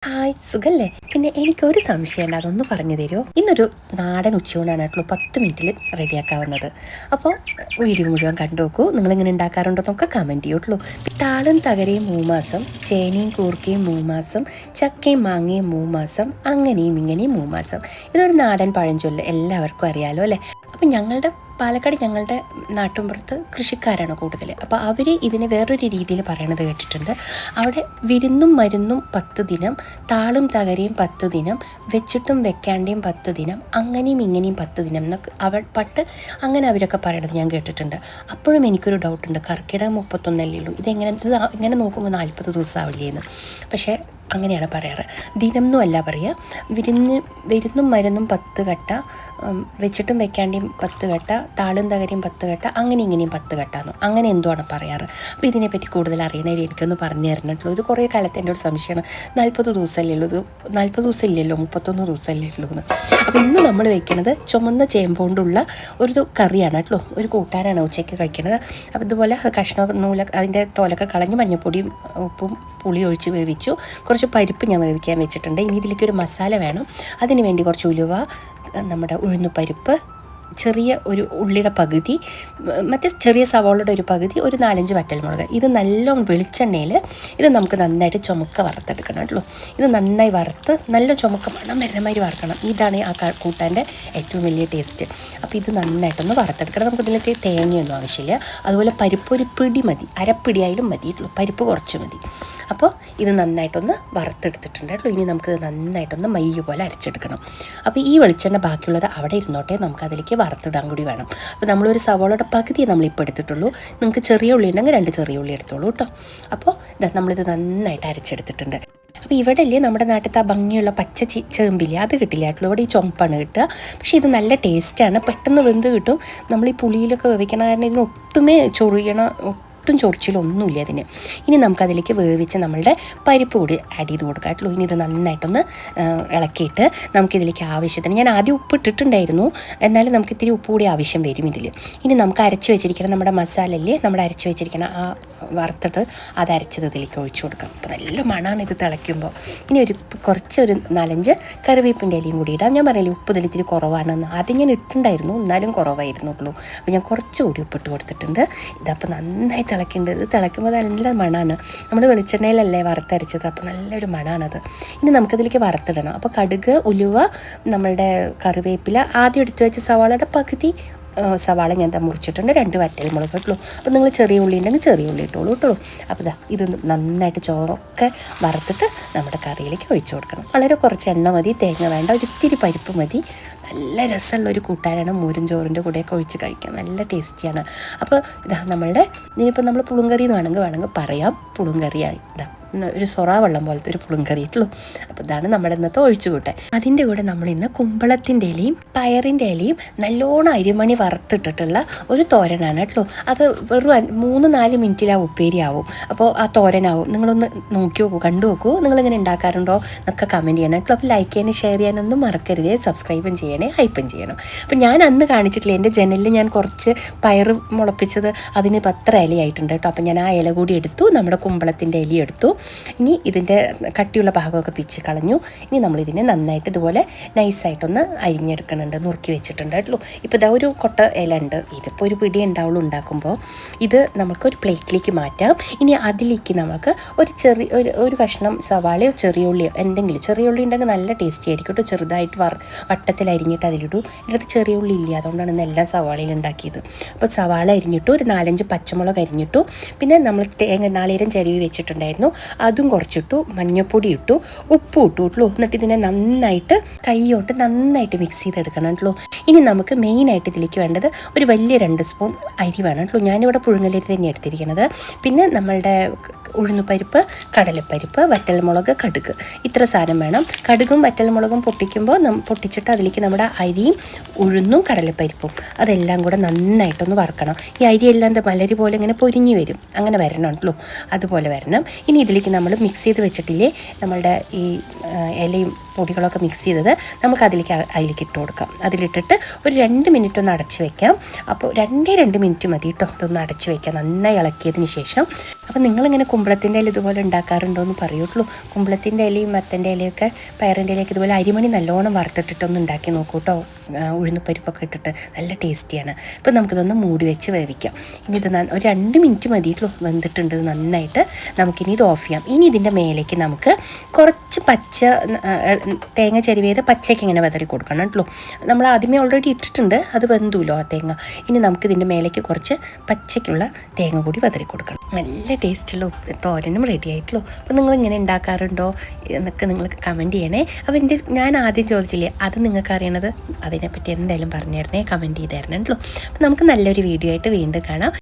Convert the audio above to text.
Hi, സുഖല്ലേ? പിന്നെ എനിക്കൊരു സംശയമുണ്ട്, അതൊന്ന് പറഞ്ഞു തരുമോ? ഇന്നൊരു നാടൻ ഉച്ചയൂണാണായിട്ടുള്ളൂ 10 മിനിറ്റിൽ റെഡിയാക്കാവുന്നത്. അപ്പോൾ വീഡിയോ മുഴുവൻ കണ്ടു നോക്കൂ. നിങ്ങളിങ്ങനെ ഉണ്ടാക്കാറുണ്ടെന്നൊക്കെ കമൻറ്റ് ചെയ്യുള്ളൂ. താളും തകരയും 3 മാസം, ചേനയും കൂർക്കയും 3 മാസം, ചക്കയും മാങ്ങയും 3 മാസം, അങ്ങനെയും ഇങ്ങനെയും 3 മാസം. ഇതൊരു നാടൻ പഴഞ്ചൊല്ല്, എല്ലാവർക്കും അറിയാലോ അല്ലേ? അപ്പം പാലക്കാട് ഞങ്ങളുടെ നാട്ടിൻപുറത്ത് കൃഷിക്കാരാണ് കൂടുതൽ. അപ്പോൾ അവർ ഇതിനെ വേറൊരു രീതിയിൽ പറയണത് കേട്ടിട്ടുണ്ട്. അവിടെ വിരുന്നും മരുന്നും 10 ദിനം, താളും തകരയും 10 ദിനം, വെച്ചിട്ടും വെക്കാണ്ടേയും 10 ദിനം, അങ്ങനെയും ഇങ്ങനെയും 10 ദിനം എന്നൊക്കെ അങ്ങനെ അവരൊക്കെ പറയണത് ഞാൻ കേട്ടിട്ടുണ്ട്. അപ്പോഴും എനിക്കൊരു ഡൗട്ടുണ്ട്, കർക്കിടകം 31 ഉള്ളൂ, ഇങ്ങനെ നോക്കുമ്പോൾ 40 ദിവസം ആവില്ലേന്ന്. പക്ഷേ അങ്ങനെയാണ് പറയാറ്. ദിനം എന്നും അല്ല പറയുക. വിരുന്നും മരുന്നും 10 കട്ട, വെച്ചിട്ടും വെക്കാണ്ടേയും 10 കട്ട, താളും തകരയും 10 കട്ട, അങ്ങനെ ഇങ്ങനെയും 10 കട്ടാന്നോ അങ്ങനെ എന്തുവാണ് പറയാറ്. അപ്പോൾ ഇതിനെപ്പറ്റി കൂടുതൽ അറിയണവർ എനിക്കൊന്ന് പറഞ്ഞു തരണമല്ലോ. ഇത് കുറേ കാലത്ത് എൻ്റെ ഒരു സംശയമാണ്. 40 ദിവസമല്ലേ ഉള്ളൂ, ഇത് 40 ദിവസം ഇല്ലല്ലോ, 31 ദിവസമല്ലേ ഉള്ളൂ എന്ന്. അപ്പോൾ ഇന്ന് നമ്മൾ വയ്ക്കുന്നത് ചുമന്ന ചേമ്പ് കൊണ്ടുള്ള ഒരു കറിയാണ് കേട്ടോ, ഒരു കൂട്ടാനാണ് ഉച്ചയ്ക്ക് കഴിക്കുന്നത്. അപ്പോൾ ഇതുപോലെ നൂലൊക്കെ അതിൻ്റെ തോലൊക്കെ കളഞ്ഞ് മഞ്ഞൾപ്പൊടിയും ഉപ്പും പുളി ഒഴിച്ച് വേവിച്ചു. കുറച്ച് പരിപ്പ് ഞാൻ വേവിക്കാൻ വെച്ചിട്ടുണ്ട്. ഇനി ഇതിലേക്ക് ഒരു മസാല വേണം. അതിന് വേണ്ടി കുറച്ച് ഉലുവ, നമ്മുടെ ഉഴുന്നുപരിപ്പ്, ചെറിയ ഒരു ഉള്ളിയുടെ പകുതി, മറ്റേ ചെറിയ സവാളയുടെ ഒരു പകുതി, ഒരു 4-5 വറ്റൽമുളക്. ഇത് നല്ലോണം വെളിച്ചെണ്ണയിൽ ഇത് നമുക്ക് നന്നായിട്ട് ചുമക്ക വറുത്തെടുക്കണം കേട്ടോ. ഇത് നന്നായി വറുത്ത് നല്ല ചുമക്ക മണം വരുന്നമാതിരി വറുക്കണം. ഇതാണ് ആ കൂട്ടാൻ്റെ ഏറ്റവും വലിയ ടേസ്റ്റ്. അപ്പോൾ ഇത് നന്നായിട്ടൊന്ന് വറുത്തെടുക്കണം. നമുക്ക് ഇതിലേക്ക് തേങ്ങയൊന്നും ആവശ്യമില്ല. അതുപോലെ പരിപ്പ് ഒരു പിടി മതി, അരപ്പിടിയായാലും മതി കേട്ടോ, പരിപ്പ് കുറച്ച് മതി. അപ്പോൾ ഇത് നന്നായിട്ടൊന്ന് വറുത്തെടുത്തിട്ടുണ്ട് കേട്ടോ. ഇനി നമുക്ക് നന്നായിട്ടൊന്ന് മയ്യ് പോലെ അരച്ചെടുക്കണം. അപ്പോൾ ഈ വെളിച്ചെണ്ണ ബാക്കിയുള്ളത് അവിടെ ഇരുന്നോട്ടെ, നമുക്കതിലേക്ക് വറുത്തിടാൻ കൂടി വേണം. അപ്പോൾ നമ്മളൊരു സവാളയുടെ പകുതിയെ നമ്മളിപ്പോൾ എടുത്തിട്ടുള്ളൂ. നിങ്ങൾക്ക് ചെറിയ ഉള്ളി ഉണ്ടെങ്കിൽ 2 ചെറിയ ഉള്ളി എടുത്തോളൂ കേട്ടോ. അപ്പോൾ നമ്മളിത് നന്നായിട്ട് അരച്ചെടുത്തിട്ടുണ്ട്. അപ്പോൾ ഇവിടെ അല്ലേ നമ്മുടെ നാട്ടിലത്തെ ആ ഭംഗിയുള്ള പച്ച ചേമ്പില്ലേ, അത് കിട്ടില്ല കേട്ടോ. ഇവിടെ ഈ ചുമപ്പാണ് കിട്ടുക. പക്ഷേ ഇത് നല്ല ടേസ്റ്റാണ്, പെട്ടെന്ന് വെന്ത് കിട്ടും. നമ്മൾ ഈ പുളിയിലൊക്കെ വേവിക്കണ കാരണം ഇതിന് ഒട്ടുമേ ഒട്ടും ചൊറിച്ചിലൊന്നുമില്ല അതിന്. ഇനി നമുക്കതിലേക്ക് വേവിച്ച് നമ്മളുടെ പരിപ്പ് കൂടി ആഡ് ചെയ്ത് കൊടുക്കാം കേട്ടോ. ഇനി ഇത് നന്നായിട്ടൊന്ന് ഇളക്കിയിട്ട് നമുക്കിതിലേക്ക് ആവശ്യത്തിന്, ഞാൻ ആദ്യം ഉപ്പ് ഇട്ടിട്ടുണ്ടായിരുന്നു, എന്നാലും നമുക്ക് ഇത്തിരി ഉപ്പ് കൂടി ആവശ്യം വരും ഇതിൽ. ഇനി നമുക്ക് അരച്ച് വെച്ചിരിക്കണം നമ്മുടെ മസാലല്ലേ, നമ്മുടെ അരച്ച് വെച്ചിരിക്കണം ആ വറുത്തത്, അത് അരച്ചത് ഇതിലേക്ക് ഒഴിച്ചു കൊടുക്കാം. അപ്പോൾ നല്ല മണമാണ് ഇത് തിളയ്ക്കുമ്പോൾ. ഇനി കുറച്ചൊരു 4-5 കറിവേപ്പിൻ്റെ ഇലയും കൂടി ഇടാം. ഞാൻ പറയില്ലേ ഉപ്പ് ഇതിൽ ഇത്തിരി കുറവാണെന്ന്, ആദ്യം ഞാൻ ഇട്ടുണ്ടായിരുന്നു, എന്നാലും കുറവായിരുന്നുള്ളൂ. അപ്പോൾ ഞാൻ കുറച്ചുകൂടി ഉപ്പിട്ട് കൊടുത്തിട്ടുണ്ട്. ഇതപ്പോൾ നന്നായി തിളയ്ക്കേണ്ടത്. ഇത് തിളയ്ക്കുമ്പോൾ നല്ല മണമാണ്. നമ്മൾ വെളിച്ചെണ്ണയിലല്ലേ വറുത്തരച്ചത്, അപ്പോൾ നല്ലൊരു മണമാണത്. ഇനി നമുക്കതിലേക്ക് വറുത്തിടണം. അപ്പോൾ കടുക്, ഉലുവ, നമ്മളുടെ കറിവേപ്പില, ആദ്യം എടുത്തു വെച്ച സവാളയുടെ പകുതി സവാള ഞാൻ മുറിച്ചിട്ടുണ്ട്, 2 വറ്റൽമുളക് ഇട്ടുള്ളൂ. അപ്പോൾ നിങ്ങൾ ചെറിയ ഉള്ളി ഉണ്ടെങ്കിൽ ചെറിയ ഉള്ളി ഇട്ടോളൂ കേട്ടോ. അപ്പോൾ ഇത് നന്നായിട്ട് ചോറൊക്കെ വറുത്തിട്ട് നമ്മുടെ കറിയിലേക്ക് ഒഴിച്ചു കൊടുക്കണം. വളരെ കുറച്ച് എണ്ണ മതി, തേങ്ങ വേണ്ട, ഒരിത്തിരി പരിപ്പ് മതി. നല്ല രസമുള്ളൊരു കൂട്ടാനാണ്. മോരും ചോറിൻ്റെ കൂടെയൊക്കെ ഒഴിച്ച് കഴിക്കാൻ നല്ല ടേസ്റ്റിയാണ്. അപ്പോൾ നമ്മളുടെ ഇനിയിപ്പോൾ നമ്മൾ പുളുങ്കറി എന്ന് വേണമെങ്കിൽ പറയാം, പുളുങ്കറിയാണ് ഒരു സൊറ വെള്ളം പോലത്തെ ഒരു പുളുങ്കറി ഇട്ടുള്ളൂ. അപ്പോൾ ഇതാണ് നമ്മുടെ ഇന്നത്തെ ഒഴിച്ചുകൂട്ടാൻ. അതിൻ്റെ കൂടെ നമ്മളിന്ന് കുമ്പളത്തിൻ്റെ ഇലയും പയറിൻ്റെ ഇലയും നല്ലോണം അരിമണി വറുത്തിട്ടിട്ടുള്ള ഒരു തോരനാണ് കേട്ടോ. അത് വെറും 3-4 മിനിറ്റിൽ ആ ഉപ്പേരിയാവും. അപ്പോൾ ആ തോരനാവും. നിങ്ങളൊന്ന് നോക്കി നോക്കൂ, കണ്ടു നോക്കൂ. നിങ്ങളിങ്ങനെ ഉണ്ടാക്കാറുണ്ടോ എന്നൊക്കെ കമൻറ്റ് ചെയ്യണം കേട്ടോ. അപ്പോൾ ലൈക്ക് ചെയ്യാനും ഷെയർ ചെയ്യാനൊന്നും മറക്കരുതേ. സബ്സ്ക്രൈബും ചെയ്യണേ, ഹൈപ്പും ചെയ്യണം. അപ്പോൾ ഞാൻ അന്ന് കാണിച്ചിട്ടില്ല, എൻ്റെ ജനലിൽ ഞാൻ കുറച്ച് പയർ മുളപ്പിച്ചത്, അതിന് 10 ഇലയായിട്ടുണ്ട് കേട്ടോ. അപ്പോൾ ഞാൻ ആ ഇല കൂടി എടുത്തു, നമ്മുടെ കുമ്പളത്തിൻ്റെ ഇല എടുത്തു. ഇനി ഇതിൻ്റെ കട്ടിയുള്ള ഭാഗമൊക്കെ പിച്ച് കളഞ്ഞു. ഇനി നമ്മളിതിനെ നന്നായിട്ട് ഇതുപോലെ നൈസായിട്ടൊന്ന് അരിഞ്ഞെടുക്കുന്നുണ്ട്, നുറുക്കി വെച്ചിട്ടുണ്ട് കേട്ടോ. ഇപ്പോൾ ഇതാ ഒരു കൊട്ട ഇല ഉണ്ട്, ഇതിപ്പോൾ ഒരു പിടി ഉണ്ടാവുള്ളൂ ഉണ്ടാക്കുമ്പോൾ. ഇത് നമുക്കൊരു പ്ലേറ്റിലേക്ക് മാറ്റാം. ഇനി അതിലേക്ക് നമുക്ക് ഒരു കഷ്ണം സവാളയോ ചെറിയ ഉള്ളിയോ എന്തെങ്കിലും, ചെറിയ ഉള്ളി ഉണ്ടെങ്കിൽ നല്ല ടേസ്റ്റി ആയിരിക്കും കേട്ടോ. ചെറുതായിട്ട് വട്ടത്തിൽ അരിഞ്ഞിട്ട് അതിലിടൂ. ഇതിനകത്ത് ചെറിയ ഉള്ളി ഇല്ല, അതുകൊണ്ടാണ് ഇന്നെല്ലാം സവാളയിൽ ഉണ്ടാക്കിയത്. അപ്പോൾ സവാള അരിഞ്ഞിട്ടു, ഒരു 4-5 പച്ചമുളക് അരിഞ്ഞിട്ടു, പിന്നെ നമ്മൾ നാളികേരം ചിരവി വെച്ചിട്ടുണ്ടായിരുന്നു, അതും കുറച്ചിട്ടു, മഞ്ഞൾപ്പൊടി ഇട്ടു, ഉപ്പ് ഇട്ടു. എന്നിട്ട് ഇതിനെ നന്നായിട്ട് കൈയോട്ട് നന്നായിട്ട് മിക്സ് ചെയ്തെടുക്കണം കേട്ടോ. ഇനി നമുക്ക് മെയിനായിട്ട് ഇതിലേക്ക് വേണ്ടത് ഒരു വലിയ 2 സ്പൂൺ അരി വേണം കേട്ടോ. ഞാനിവിടെ പുഴുങ്ങലരി തന്നെ എടുത്തിരിക്കുന്നത്. പിന്നെ നമ്മളുടെ ഉഴുന്നുപരിപ്പ്, കടലപ്പരിപ്പ്, വറ്റൽമുളക്, കടുക്, ഇത്ര സാധനം വേണം. കടുകും വറ്റൽമുളകും പൊട്ടിച്ചിട്ട് അതിലേക്ക് നമ്മുടെ അരിയും ഉഴുന്നും കടലപ്പരിപ്പും അതെല്ലാം കൂടെ നന്നായിട്ടൊന്ന് വറുക്കണം. ഈ അരിയെല്ലാം മലരി പോലെ ഇങ്ങനെ പൊരിഞ്ഞു വരും, അങ്ങനെ വരണം കേട്ടോ, അതുപോലെ വരണം. ഇനി ഇതിലേക്ക് നമ്മൾ മിക്സ് ചെയ്ത് വെച്ചിട്ടില്ലേ നമ്മളുടെ ഈ ഇലയും പൊടികളൊക്കെ മിക്സ് ചെയ്തത് നമുക്ക് അതിലേക്ക് ഇട്ട് കൊടുക്കാം. അതിലിട്ടിട്ട് ഒരു 2 മിനിറ്റ് ഒന്ന് അടച്ച് വെക്കാം. അപ്പോൾ 2 മിനിറ്റ് മതി കേട്ടോ. ഇതൊന്ന് അടച്ച് വെക്കാം നന്നായി ഇളക്കിയതിന് ശേഷം. അപ്പോൾ നിങ്ങളിങ്ങനെ കുമ്പളത്തിൻ്റെ ഇല ഇതുപോലെ ഉണ്ടാക്കാറുണ്ടോ എന്ന് പറയുള്ളൂ. കുമ്പളത്തിൻ്റെ ഇലയും മത്തൻ്റെ ഇലയൊക്കെ പയറിൻ്റെ ഇലയൊക്കെ ഇതുപോലെ അരിമണി നല്ലോണം വറുത്തിട്ടിട്ടൊന്ന് ഉണ്ടാക്കി നോക്കൂ കേട്ടോ. ഉഴുന്നുപരിപ്പൊക്കെ ഇട്ടിട്ട് നല്ല ടേസ്റ്റിയാണ്. അപ്പോൾ നമുക്കിതൊന്ന് മൂടി വെച്ച് വേവിക്കാം. ഇനി ഇത് ഒരു 2 മിനിറ്റ് മതിയിട്ടുള്ളൂ. വെന്തിട്ടുണ്ട് നന്നായിട്ട്. നമുക്കിനി ഇത് ഓഫ് ചെയ്യാം. ഇനി ഇതിൻ്റെ മേലേക്ക് നമുക്ക് കുറച്ച് തേങ്ങ ചെരുവിയത് പച്ചയ്ക്ക് ഇങ്ങനെ വിതറി കൊടുക്കണം കേട്ടോ. നമ്മൾ ആദ്യമേ ഓൾറെഡി ഇട്ടിട്ടുണ്ട്, അത് വെന്തുല്ലോ ആ തേങ്ങ. ഇനി നമുക്ക് ഇതിൻ്റെ മേലേക്ക് കുറച്ച് പച്ചയ്ക്കുള്ള തേങ്ങ കൂടി വിതറി കൊടുക്കണം. നല്ല ടേസ്റ്റുള്ള തോരനും റെഡി ആയിട്ടുള്ളൂ. അപ്പോൾ നിങ്ങൾ ഇങ്ങനെ ഉണ്ടാക്കാറുണ്ടോ എന്നൊക്കെ നിങ്ങൾ കമൻറ്റ് ചെയ്യണേ. അപ്പോൾ ഞാൻ ആദ്യം ചോദിച്ചില്ലേ, അത് നിങ്ങൾക്ക് അറിയണത് അതിനെപ്പറ്റി എന്തായാലും പറഞ്ഞു തരണേ, കമൻറ്റ് ചെയ്ത് തരണം കേട്ടോ. അപ്പോൾ നമുക്ക് നല്ലൊരു വീഡിയോ ആയിട്ട് വീണ്ടും കാണാം.